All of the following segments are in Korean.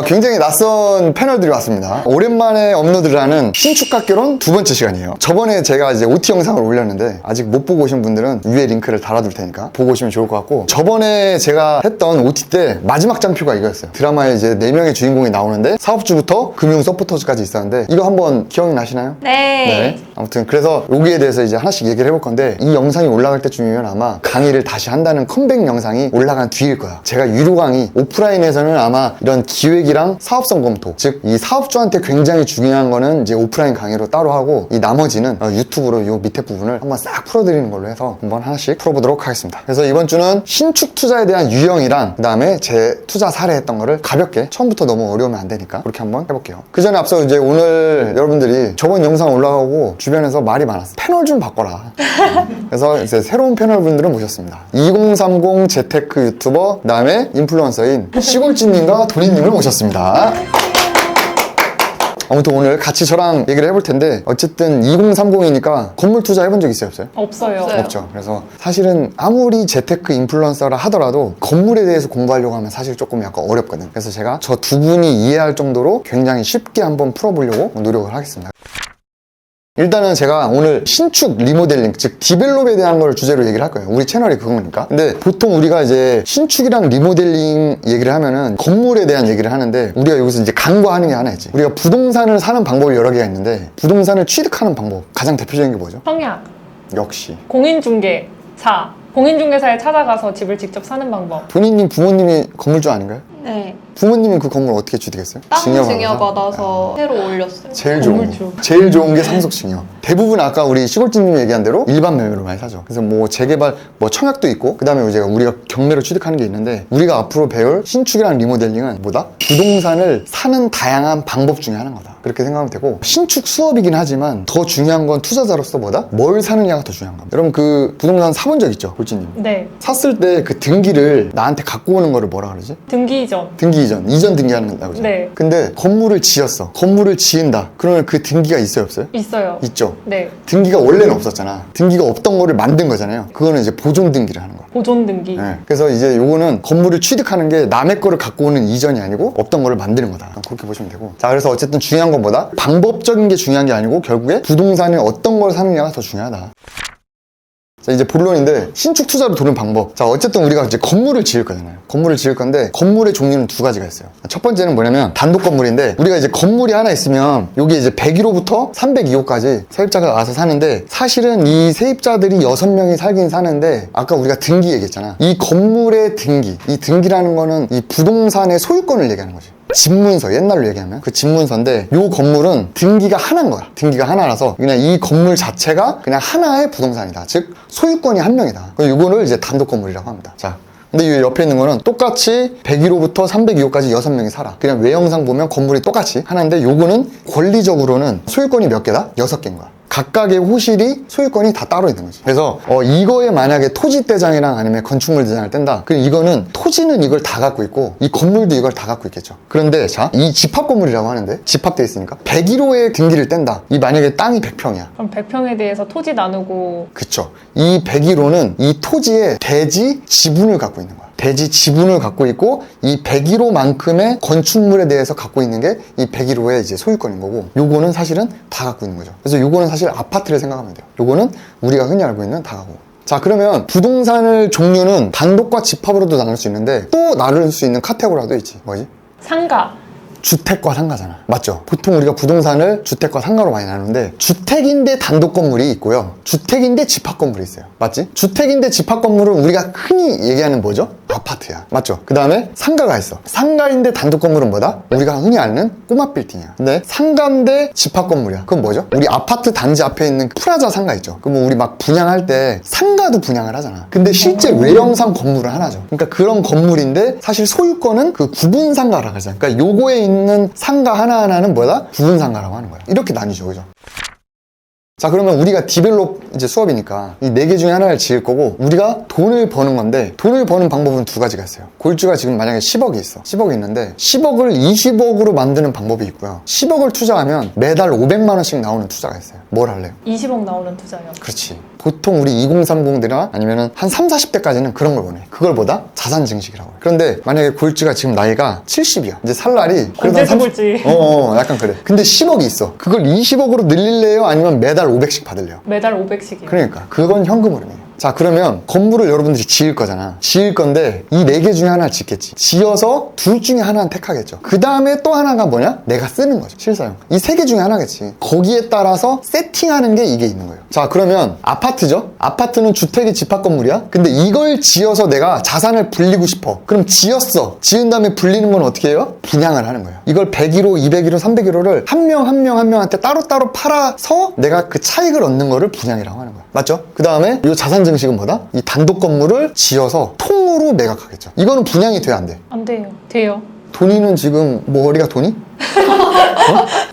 굉장히 낯선 패널들이 왔습니다. 오랜만에 업로드를 하는 신축학개론 두 번째 시간이에요. 저번에 제가 이제 OT 영상을 올렸는데 아직 못 보고 오신 분들은 위에 링크를 달아둘 테니까 보고 오시면 좋을 것 같고, 저번에 제가 했던 OT 때 마지막 장표가 이거였어요. 드라마에 이제 4명의 주인공이 나오는데 사업주부터 금융 서포터즈까지 있었는데, 이거 한번 기억이 나시나요? 네. 아무튼 그래서 여기에 대해서 이제 하나씩 얘기를 해볼 건데, 이 영상이 올라갈 때쯤이면 아마 강의를 다시 한다는 컴백 영상이 올라간 뒤일 거야. 제가 유료 강의, 오프라인에서는 아마 이런 기획이랑 사업성 검토, 즉 이 사업주한테 굉장히 중요한 거는 이제 오프라인 강의로 따로 하고, 이 나머지는 유튜브로 이 밑에 부분을 한번 싹 풀어드리는 걸로 해서 한번 하나씩 풀어보도록 하겠습니다. 그래서 이번 주는 신축 투자에 대한 유형이랑 그 다음에 제 투자 사례했던 거를 가볍게, 처음부터 너무 어려우면 안 되니까 그렇게 한번 해볼게요. 그 전에 앞서 이제 오늘 여러분들이 저번 영상 올라가고 주변에서 말이 많았어요. 패널 좀 바꿔라. 그래서 이제 새로운 패널분들을 모셨습니다. 2030 재테크 유튜버, 그 다음에 인플루언서인 시골진님과 도리님을 모셨습니다. 아무튼 오늘 같이 저랑 얘기를 해볼 텐데, 어쨌든 2030이니까 건물 투자 해본 적 있어요, 없어요? 없어요. 없죠. 그래서 사실은 아무리 재테크 인플루언서라 하더라도 건물에 대해서 공부하려고 하면 사실 조금 약간 어렵거든. 그래서 제가 저 두 분이 이해할 정도로 굉장히 쉽게 한번 풀어보려고 노력을 하겠습니다. 일단은 제가 오늘 신축 리모델링, 즉 디벨롭에 대한 걸 주제로 얘기를 할 거예요. 우리 채널이 그거니까. 근데 보통 우리가 이제 신축이랑 리모델링 얘기를 하면은 건물에 대한 얘기를 하는데, 우리가 여기서 이제 간과하는 게 하나 있지. 우리가 부동산을 사는 방법이 여러 개가 있는데, 부동산을 취득하는 방법, 가장 대표적인 게 뭐죠? 청약, 역시 공인중개사, 공인중개사에 찾아가서 집을 직접 사는 방법. 본인님 부모님이 건물주 아닌가요? 네. 부모님이 그 건물 어떻게 취득했어요? 땅 증여받아서? 증여받아서 새로 올렸어요. 제일 좋은 게 상속 증여. 대부분 아까 우리 시골집님이 얘기한 대로 일반 매매로 많이 사죠. 그래서 뭐 재개발, 뭐 청약도 있고, 그 다음에 우리가 경매로 취득하는 게 있는데, 우리가 앞으로 배울 신축이랑 리모델링은 뭐다? 부동산을 사는 다양한 방법 중에 하나인 거다. 그렇게 생각하면 되고, 신축 수업이긴 하지만 더 중요한 건 투자자로서 뭐다? 뭘 사느냐가 더 중요한 겁니다. 여러분 그 부동산 사본 적 있죠? 골지님? 네. 샀을 때 그 등기를 나한테 갖고 오는 거를 뭐라 그러지? 등기 이전. 등기 이전 등기하는 건다, 그죠? 네. 근데 건물을 지었어. 건물을 지은다. 그러면 그 등기가 있어요, 없어요? 있어요. 있죠. 네. 등기가 원래는 없었잖아. 등기가 없던 거를 만든 거잖아요. 그거는 이제 보존 등기를 하는 거야. 보존 등기. 네. 그래서 이제 요거는 건물을 취득하는 게 남의 거를 갖고 오는 이전이 아니고 없던 거를 만드는 거다. 그렇게 보시면 되고. 자, 그래서 어쨌든 중요한 건 뭐다? 방법적인 게 중요한 게 아니고 결국에 부동산에 어떤 걸 사느냐가 더 중요하다. 자, 이제 본론인데, 신축 투자로 도는 방법. 자, 어쨌든 우리가 이제 건물을 지을 거잖아요. 건물을 지을 건데, 건물의 종류는 두 가지가 있어요. 첫 번째는 뭐냐면 단독 건물인데, 우리가 이제 건물이 하나 있으면 여기 이제 101호부터 302호까지 세입자가 와서 사는데, 사실은 이 세입자들이 6명이 살긴 사는데, 아까 우리가 등기 얘기했잖아. 이 건물의 등기, 이 등기라는 거는 이 부동산의 소유권을 얘기하는 거지. 집문서, 옛날로 얘기하면 그 집문서인데, 요 건물은 등기가 하나인 거야. 등기가 하나라서 그냥 이 건물 자체가 그냥 하나의 부동산이다. 즉 소유권이 한 명이다. 요거를 이제 단독 건물이라고 합니다. 자, 근데 이 옆에 있는 거는 똑같이 101호부터 302호까지 6명이 살아. 그냥 외형상 보면 건물이 똑같이 하나인데, 요거는 권리적으로는 소유권이 몇 개다? 6개인 거야. 각각의 호실이 소유권이 다 따로 있는 거지. 그래서 이거에 만약에 토지대장이랑 아니면 건축물 대장을 뗀다. 그럼 이거는 토지는 이걸 다 갖고 있고 이 건물도 이걸 다 갖고 있겠죠. 그런데 자, 이 집합 건물이라고 하는데, 집합돼 있으니까 101호의 등기를 뗀다. 이 만약에 땅이 100평이야. 그럼 100평에 대해서 토지 나누고. 그쵸. 이 101호는 이 토지의 대지 지분을 갖고 있는 거야. 대지 지분을 갖고 있고, 이 101호만큼의 건축물에 대해서 갖고 있는 게 이 101호의 이제 소유권인 거고, 요거는 사실은 다 갖고 있는 거죠. 그래서 요거는 사실 아파트를 생각하면 돼요. 요거는 우리가 흔히 알고 있는 다가구. 자, 그러면 부동산을 종류는 단독과 집합으로도 나눌 수 있는데, 또 나눌 수 있는 카테고리도 있지. 뭐지? 상가. 주택과 상가잖아. 맞죠? 보통 우리가 부동산을 주택과 상가로 많이 나누는데, 주택인데 단독 건물이 있고요, 주택인데 집합 건물이 있어요. 맞지? 주택인데 집합 건물은 우리가 흔히 얘기하는 뭐죠? 아파트야. 맞죠? 그 다음에 상가가 있어. 상가인데 단독 건물은 뭐다? 우리가 흔히 아는 꼬마 빌딩이야. 근데 상가인데 집합 건물이야. 그건 뭐죠? 우리 아파트 단지 앞에 있는 프라자 상가 있죠? 그럼 우리 막 분양할 때 상가도 분양을 하잖아. 근데 실제 외형상 건물은 하나죠. 그러니까 그런 건물인데, 사실 소유권은 그 구분 상가라고 하잖아. 그러니까 요거에 있는 상가 하나하나는 뭐다? 구분 상가라고 하는 거야. 이렇게 나뉘죠. 그죠? 자, 그러면 우리가 디벨롭 이제 수업이니까 이 4개 중에 하나를 지을 거고, 우리가 돈을 버는 건데, 돈을 버는 방법은 두 가지가 있어요. 골주가 지금 만약에 10억이 있어. 10억이 있는데 10억을 20억으로 만드는 방법이 있고요, 10억을 투자하면 매달 500만 원씩 나오는 투자가 있어요. 뭘 할래요? 20억 나오는 투자요. 그렇지. 보통 우리 2030들이나 아니면은 한 3, 40대까지는 그런 걸 원해. 그걸 뭐다? 자산 증식이라고 해. 그런데 만약에 골즈가 지금 나이가 70이야. 이제 살 날이 그래도 언제 한 30 죽을지. 약간 그래. 근데 10억이 있어. 그걸 20억으로 늘릴래요? 아니면 매달 500씩 받을래요? 매달 500씩이요. 그러니까 그건 현금 흐름이에요. 자, 그러면 건물을 여러분들이 지을 거잖아. 지을 건데 이 4개 중에 하나를 짓겠지. 지어서 둘 중에 하나는 택하겠죠. 그 다음에 또 하나가 뭐냐? 내가 쓰는 거죠. 실사용. 이 3개 중에 하나겠지. 거기에 따라서 세팅하는 게 이게 있는 거예요. 자, 그러면 아파트죠? 아파트는 주택이 집합 건물이야? 근데 이걸 지어서 내가 자산을 불리고 싶어. 그럼 지었어. 지은 다음에 불리는 건 어떻게 해요? 분양을 하는 거예요. 이걸 101호, 201호, 301호를 한 명한테 따로따로 팔아서 내가 그 차익을 얻는 거를 분양이라고 하는 거야. 맞죠? 그 다음에 이 자산 증식은 뭐다? 이 단독 건물을 지어서 통으로 매각하겠죠. 이거는 분양이 돼야 안 돼? 안 돼요. 돼요. 돈이는 지금 뭐 어디가 돈이?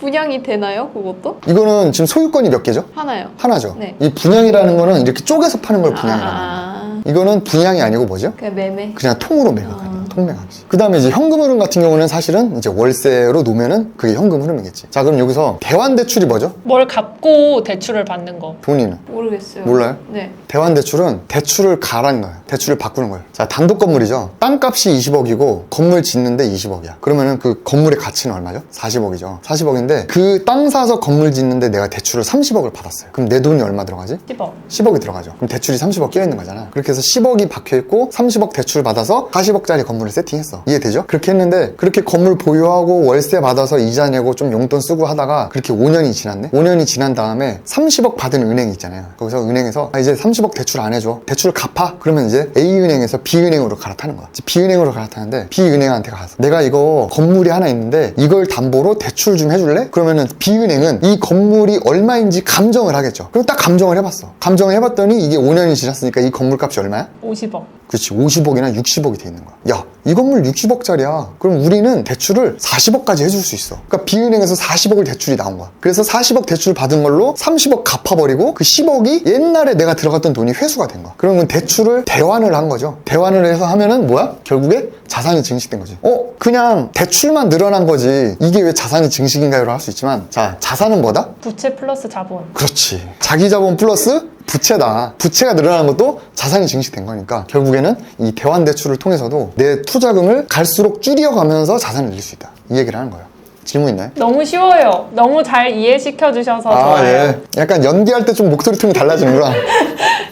분양이 되나요? 그것도? 이거는 지금 소유권이 몇 개죠? 하나요. 하나죠. 네. 이 분양이라는 거는 이렇게 쪼개서 파는 걸 분양이라고 합니다. 이거는 분양이 아니고 뭐죠? 그냥 매매. 그냥 통으로 매각하는 통매각이지. 그 다음에 이제 현금 흐름 같은 경우는 사실은 이제 월세로 놓으면은 그게 현금 흐름이겠지. 자, 그럼 여기서 대환 대출이 뭐죠? 뭘 갚고 대출을 받는 거. 본인은 모르겠어요. 몰라요? 네. 대환 대출은 대출을 가라는 거예요. 대출을 바꾸는 거예요. 자, 단독 건물이죠. 땅값이 20억이고 건물 짓는데 20억이야. 그러면은 그 건물의 가치는 얼마죠? 40억이죠. 40억인데 그 땅 사서 건물 짓는데 내가 대출을 30억을 받았어요. 그럼 내 돈이 얼마 들어가지? 10억. 10억이 들어가죠. 그럼 대출이 30억 끼어있는 거잖아. 그렇게 해서 10억이 박혀있고 30억 대출 받아서 40억짜리 건물을 세팅했어. 이해되죠? 그렇게 했는데 그렇게 건물 보유하고 월세 받아서 이자 내고 좀 용돈 쓰고 하다가 그렇게 5년이 지났네? 5년이 지난 다음에 30억 받은 은행이 있잖아요. 거기서 은행에서 이제 30억 대출 안 해줘. 대출을 갚아? 그러면 이제 A은행에서 B은행으로 갈아타는 거야. B은행으로 갈아타는데 B은행한테 가서 내가 이거 건물이 하나 있는데 이걸 담보로 대출 좀 해줄래? 그러면은 B은행은 이 건물이 얼마인지 감정을 하겠죠. 그럼 딱 감정을 해봤어. 감정을 해봤더니 이게 5년이 지났으니까 이 건물 값이 얼마야? 50억. 그렇지. 50억이나 60억이 돼 있는 거야. 야, 이 건물 60억짜리야. 그럼 우리는 대출을 40억까지 해줄 수 있어. 그러니까 B은행에서 40억을 대출이 나온 거야. 그래서 40억 대출 받은 걸로 30억 갚아버리고 그 10억이 옛날에 내가 들어갔던 돈이 회수가 된 거야. 그러면 대출을 대환을 한 거죠. 대환을 해서 하면은 뭐야? 결국에 자산이 증식된 거지. 그냥 대출만 늘어난 거지. 이게 왜 자산이 증식인가요를 할 수 있지만, 자, 자산은 뭐다? 부채 플러스 자본. 그렇지. 자기 자본 플러스 부채다. 부채가 늘어나는 것도 자산이 증식된 거니까 결국에는 이 대환 대출을 통해서도 내 투자금을 갈수록 줄여가면서 자산을 늘릴 수 있다. 이 얘기를 하는 거예요. 질문 있나요? 너무 쉬워요. 너무 잘 이해시켜 주셔서 좋아요. 예. 약간 연기할 때 좀 목소리 톤이 달라지는구나.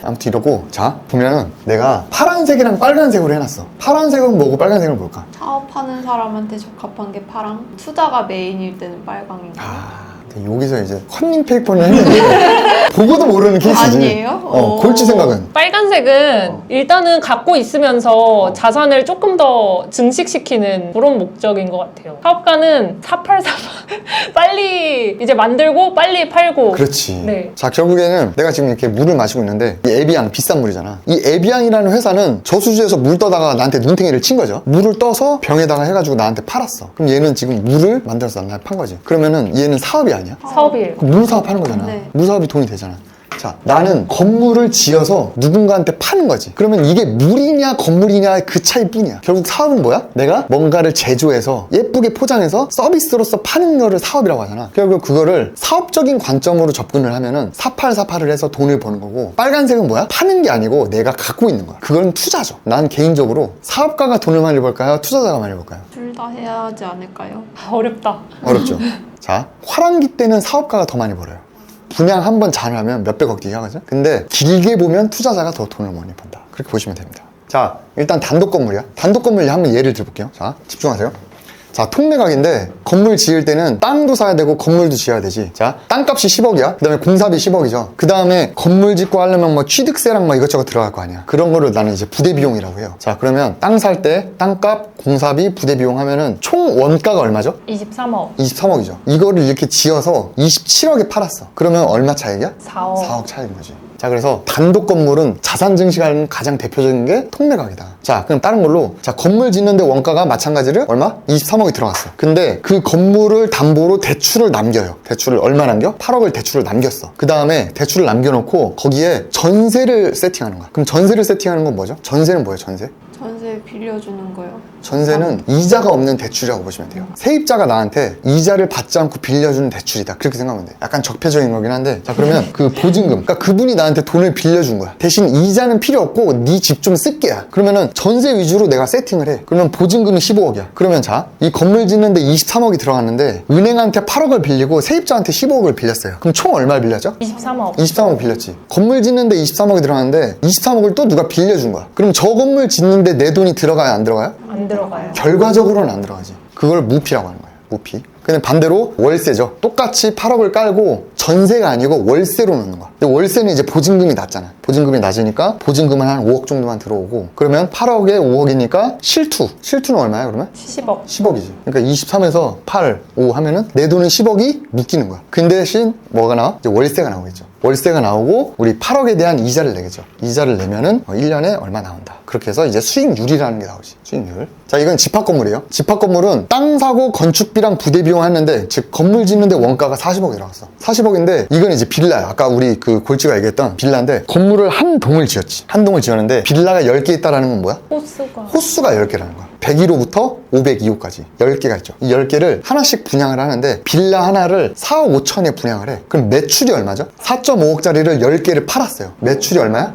아무튼 이러고, 자, 보면은 내가 파란색이랑 빨간색으로 해놨어. 파란색은 뭐고 빨간색은 뭘까? 사업하는 사람한테 적합한 게 파랑, 투자가 메인일 때는 빨강인 거. 여기서 이제 컨닝 페이퍼는 했는데 보고도 모르는 케이스지. 아니에요? 골치 생각은. 빨간색은 일단은 갖고 있으면서 자산을 조금 더 증식시키는 그런 목적인 것 같아요. 사업가는 4848 빨리 이제 만들고 빨리 팔고. 그렇지. 네. 자, 결국에는 내가 지금 이렇게 물을 마시고 있는데 이 에비앙 비싼 물이잖아. 이 에비앙이라는 회사는 저수지에서 물 떠다가 나한테 눈탱이를 친 거죠. 물을 떠서 병에다가 해가지고 나한테 팔았어. 그럼 얘는 지금 물을 만들어서 나한테 판 거지. 그러면은 얘는 사업이 아니야? 사업이에요. 그럼 물사업 하는 거잖아. 네. 물사업이 돈이 되잖아. 자, 나는 건물을 지어서 누군가한테 파는 거지. 그러면 이게 물이냐 건물이냐 그 차이뿐이야. 결국 사업은 뭐야? 내가 뭔가를 제조해서 예쁘게 포장해서 서비스로서 파는 거를 사업이라고 하잖아. 결국 그거를 사업적인 관점으로 접근을 하면은 4848을 해서 돈을 버는 거고, 빨간색은 뭐야? 파는 게 아니고 내가 갖고 있는 거야. 그건 투자죠. 난 개인적으로 사업가가 돈을 많이 벌까요? 투자자가 많이 벌까요? 둘 다 해야 하지 않을까요? 어렵다. 어렵죠. 자, 화랑기 때는 사업가가 더 많이 벌어요. 분양 한 번 잘하면 몇백억 뒤에 하거든? 근데 길게 보면 투자자가 더 돈을 많이 번다. 그렇게 보시면 됩니다. 자, 일단 단독 건물이야. 단독 건물 한번 예를 들어볼게요. 자, 집중하세요. 자, 통매각인데 건물 지을 때는 땅도 사야 되고 건물도 지어야 되지. 자, 땅값이 10억이야. 그 다음에 공사비 10억이죠. 그 다음에 건물 짓고 하려면 뭐 취득세랑 뭐 이것저것 들어갈 거 아니야. 그런 거를 나는 이제 부대비용이라고 해요. 자, 그러면 땅 살 때 땅값, 공사비, 부대비용 하면은 총 원가가 얼마죠? 23억. 23억이죠. 이거를 이렇게 지어서 27억에 팔았어. 그러면 얼마 차익이야? 4억. 4억 차익인 거지. 자, 그래서 단독 건물은 자산 증식하는 가장 대표적인 게 통매각이다. 자, 그럼 다른 걸로, 자, 건물 짓는데 원가가 마찬가지로 얼마? 23억이 들어갔어. 근데 그 건물을 담보로 대출을 남겨요. 대출을 얼마 남겨? 8억을 대출을 남겼어. 그 다음에 대출을 남겨놓고 거기에 전세를 세팅하는 거야. 그럼 전세를 세팅하는 건 뭐죠? 전세는 뭐예요, 전세? 전세 빌려주는 거요. 전세는 이자가 없는 대출이라고 보시면 돼요. 세입자가 나한테 이자를 받지 않고 빌려주는 대출이다, 그렇게 생각하면 돼요. 약간 적폐적인 거긴 한데, 자 그러면 그 보증금, 그러니까 그분이 나한테 돈을 빌려준 거야. 대신 이자는 필요 없고 네 집 좀 쓸게야. 그러면은 전세 위주로 내가 세팅을 해. 그러면 보증금이 15억이야. 그러면 자, 이 건물 짓는데 23억이 들어갔는데 은행한테 8억을 빌리고 세입자한테 15억을 빌렸어요. 그럼 총 얼마를 빌렸죠? 23억. 23억 빌렸지. 건물 짓는데 23억이 들어갔는데 23억을 또 누가 빌려준 거야. 그럼 저 건물 짓는데 내 돈이 들어가요, 안 들어가요? 안 들어가요. 결과적으로는 안 들어가지. 그걸 무피라고 하는 거예요. 무피. 근데 반대로 월세죠. 똑같이 8억을 깔고 전세가 아니고 월세로 넣는 거야. 근데 월세는 이제 보증금이 낮잖아. 보증금이 낮으니까 보증금은 한 5억 정도만 들어오고, 그러면 8억에 5억이니까 실투는 얼마야 그러면? 10억. 10억이지. 그러니까 23에서 8, 5 하면은 내 돈은 10억이 묶이는 거야. 근데 대신 뭐가 나와? 이제 월세가 나오겠죠. 월세가 나오고 우리 8억에 대한 이자를 내겠죠. 이자를 내면은 1년에 얼마 나온다. 그렇게 해서 이제 수익률이라는 게 나오지. 수익률. 자, 이건 집합 건물이에요. 집합 건물은 땅 사고 건축비랑 부대 비용 했는데, 즉 건물 짓는데 원가가 40억이 들어갔어. 40억인데 이건 이제 빌라야. 아까 우리 그 골지가 얘기했던 빌라인데, 건물을 한 동을 지었지. 한 동을 지었는데 빌라가 10개 있다라는 건 뭐야? 호수가 10개라는 거야. 101호부터 502호까지 10개가 있죠. 이 10개를 하나씩 분양을 하는데 빌라 하나를 4억 5천에 분양을 해. 그럼 매출이 얼마죠? 4.5억짜리를 10개를 팔았어요. 매출이 얼마야?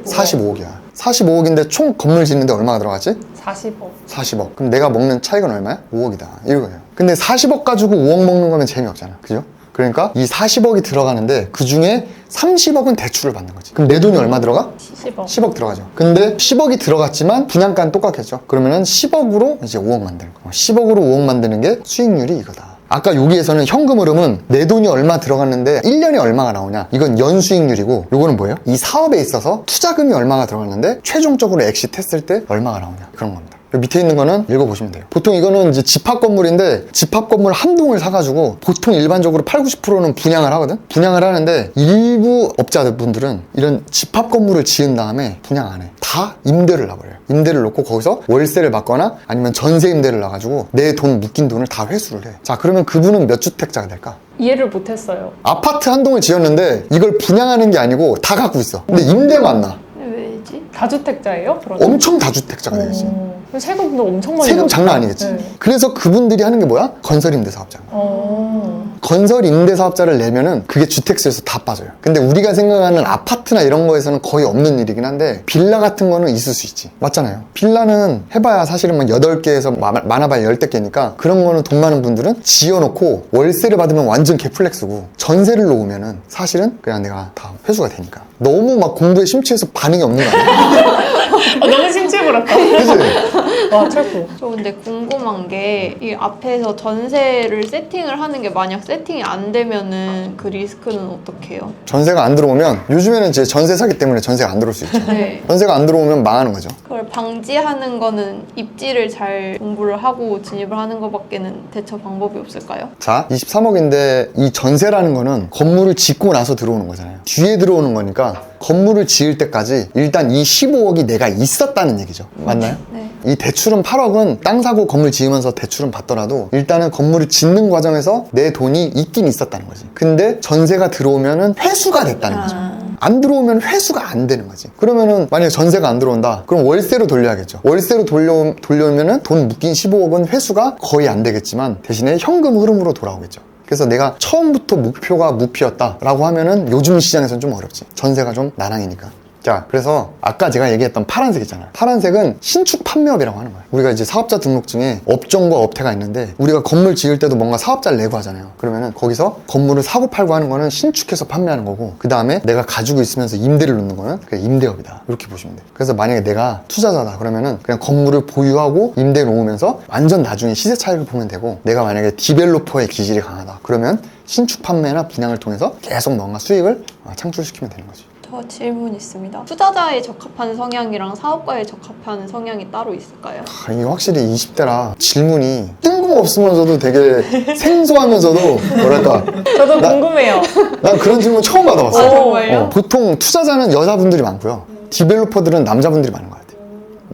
45억이야. 45억인데 총 건물 짓는데 얼마가 들어가지? 40억. 그럼 내가 먹는 차익은 얼마야? 5억이다. 이거예요. 근데 40억 가지고 5억 먹는 거면 재미없잖아. 그죠? 그러니까 이 40억이 들어가는데 그 중에 30억은 대출을 받는 거지. 그럼 내 돈이 얼마 들어가? 10억 들어가죠. 근데 10억이 들어갔지만 분양가는 똑같겠죠. 그러면은 10억으로 이제 5억 만드는 거. 10억으로 5억 만드는 게 수익률이 이거다. 아까 여기에서는 현금 흐름은 내 돈이 얼마 들어갔는데 1년에 얼마가 나오냐, 이건 연수익률이고, 요거는 뭐예요? 이 사업에 있어서 투자금이 얼마가 들어갔는데 최종적으로 엑시트했을 때 얼마가 나오냐, 그런 겁니다. 밑에 있는 거는 읽어보시면 돼요. 보통 이거는 이제 집합 건물인데, 집합 건물 한 동을 사가지고 보통 일반적으로 8, 90%는 분양을 하거든? 분양을 하는데 일부 업자분들은 이런 집합 건물을 지은 다음에 분양 안 해. 다 임대를 놔버려요. 임대를 놓고 거기서 월세를 받거나 아니면 전세 임대를 놔가지고 내 돈 묶인 돈을 다 회수를 해. 자, 그러면 그분은 몇 주택자가 될까? 이해를 못했어요. 아파트 한 동을 지었는데 이걸 분양하는 게 아니고 다 갖고 있어. 근데 임대만 나. 왜지? 다주택자예요? 그러면? 엄청 다주택자가 되지. 그럼 세금도 엄청 많이 세금 나오죠? 장난 아니겠지. 네. 그래서 그분들이 하는 게 뭐야? 건설임대사업자인 거야. 건설임대사업자를 내면은 그게 주택수에서 다 빠져요. 근데 우리가 생각하는 아파트나 이런 거에서는 거의 없는 일이긴 한데, 빌라 같은 거는 있을 수 있지. 맞잖아요. 빌라는 해봐야 사실은 뭐 8개에서 많아봐야 10개니까 그런 거는 돈 많은 분들은 지어놓고 월세를 받으면 완전 개플렉스고, 전세를 놓으면은 사실은 그냥 내가 다 회수가 되니까. 너무 막 공부에 심취해서 반응이 없는 거 아니야? 너무 심취해버렸다. 그치? 와, 철구. 저 근데 궁금한 게, 이 앞에서 전세를 세팅을 하는 게 만약 세팅이 안 되면은 그 리스크는 어떻게 해요? 전세가 안 들어오면, 요즘에는 이제 전세 사기 때문에 전세가 안 들어올 수 있죠. 네. 전세가 안 들어오면 망하는 거죠. 그걸 방지하는 거는 입지를 잘 공부를 하고 진입을 하는 것밖에는 대처 방법이 없을까요? 자, 23억인데 이 전세라는 거는 건물을 짓고 나서 들어오는 거잖아요. 뒤에 들어오는 거니까 건물을 지을 때까지 일단 이 15억이 내가 있었다는 얘기죠. 맞나요? 네. 이 대출은 8억은 땅 사고 건물 지으면서 대출은 받더라도 일단은 건물을 짓는 과정에서 내 돈이 있긴 있었다는 거지. 근데 전세가 들어오면은 회수가 됐다는 거죠. 안 들어오면 회수가 안 되는 거지. 그러면은 만약에 전세가 안 들어온다, 그럼 월세로 돌려야겠죠. 월세로 돌려오면은 돈 묶인 15억은 회수가 거의 안 되겠지만 대신에 현금 흐름으로 돌아오겠죠. 그래서 내가 처음부터 목표가 무피였다라고 하면은 요즘 시장에서는 좀 어렵지. 전세가 좀 나랑이니까. 자, 그래서 아까 제가 얘기했던 파란색 있잖아요. 파란색은 신축 판매업이라고 하는 거예요. 우리가 이제 사업자 등록증에 업종과 업태가 있는데, 우리가 건물 지을 때도 뭔가 사업자를 내고 하잖아요. 그러면은 거기서 건물을 사고 팔고 하는 거는 신축해서 판매하는 거고, 그 다음에 내가 가지고 있으면서 임대를 놓는 거는 그게 임대업이다, 이렇게 보시면 돼요. 그래서 만약에 내가 투자자다 그러면은 그냥 건물을 보유하고 임대 놓으면서 완전 나중에 시세 차익을 보면 되고, 내가 만약에 디벨로퍼의 기질이 강하다 그러면 신축 판매나 분양을 통해서 계속 뭔가 수익을 창출시키면 되는 거지. 저 질문 있습니다. 투자자에 적합한 성향이랑 사업가에 적합한 성향이 따로 있을까요? 이게 확실히 20대라 질문이 뜬금없으면서도 되게 생소하면서도 뭐랄까, 저도 궁금해요. 난 그런 질문 처음 받아봤어요. 정말요? 보통 투자자는 여자분들이 많고요, 디벨로퍼들은 남자분들이 많은 것 같아요.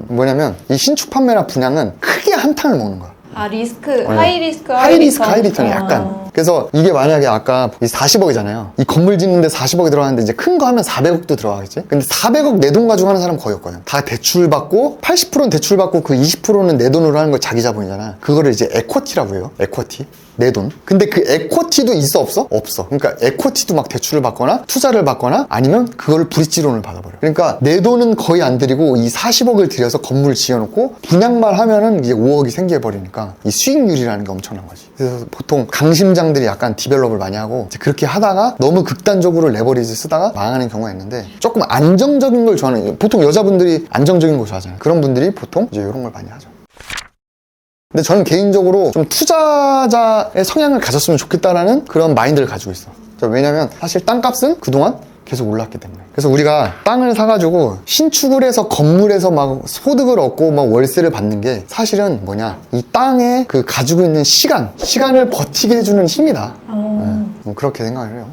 뭐냐면 이 신축 판매나 분양은 크게 한탕을 먹는 거야. 아 리스크, 네. 하이 리스크, 하이 리스크, 하이 리턴. 리턴이 약간. 그래서 이게 만약에 아까 이 40억이잖아요. 이 건물 짓는데 40억이 들어가는데 이제 큰 거 하면 400억도 들어가겠지? 근데 400억 내 돈 가지고 하는 사람 거의 없거든. 다 대출 받고 80%는 대출 받고 그 20%는 내 돈으로 하는 거 자기 자본이잖아. 그거를 이제 에쿼티라고 해요. 에쿼티. 내 돈. 근데 그 에쿼티도 있어 없어? 없어. 그러니까 에쿼티도 막 대출을 받거나 투자를 받거나 아니면 그거를 브릿지론을 받아버려. 그러니까 내 돈은 거의 안 들이고 이 40억을 들여서 건물을 지어놓고 분양만 하면은 이제 5억이 생겨버리니까 이 수익률이라는 게 엄청난 거지. 그래서 보통 강심장들이 약간 디벨롭을 많이 하고 이제 그렇게 하다가 너무 극단적으로 레버리지 쓰다가 망하는 경우가 있는데 조금 안정적인 걸 좋아하는, 보통 여자분들이 안정적인 거 좋아하잖아요. 그런 분들이 보통 이제 이런 걸 많이 하죠. 근데 저는 개인적으로 좀 투자자의 성향을 가졌으면 좋겠다라는 그런 마인드를 가지고 있어. 왜냐면 사실 땅값은 그동안 계속 올랐기 때문에. 그래서 우리가 땅을 사가지고 신축을 해서 건물에서 막 소득을 얻고 막 월세를 받는 게 사실은 뭐냐, 이 땅에 그 가지고 있는 시간을 버티게 해주는 힘이다. 네, 그렇게 생각을 해요.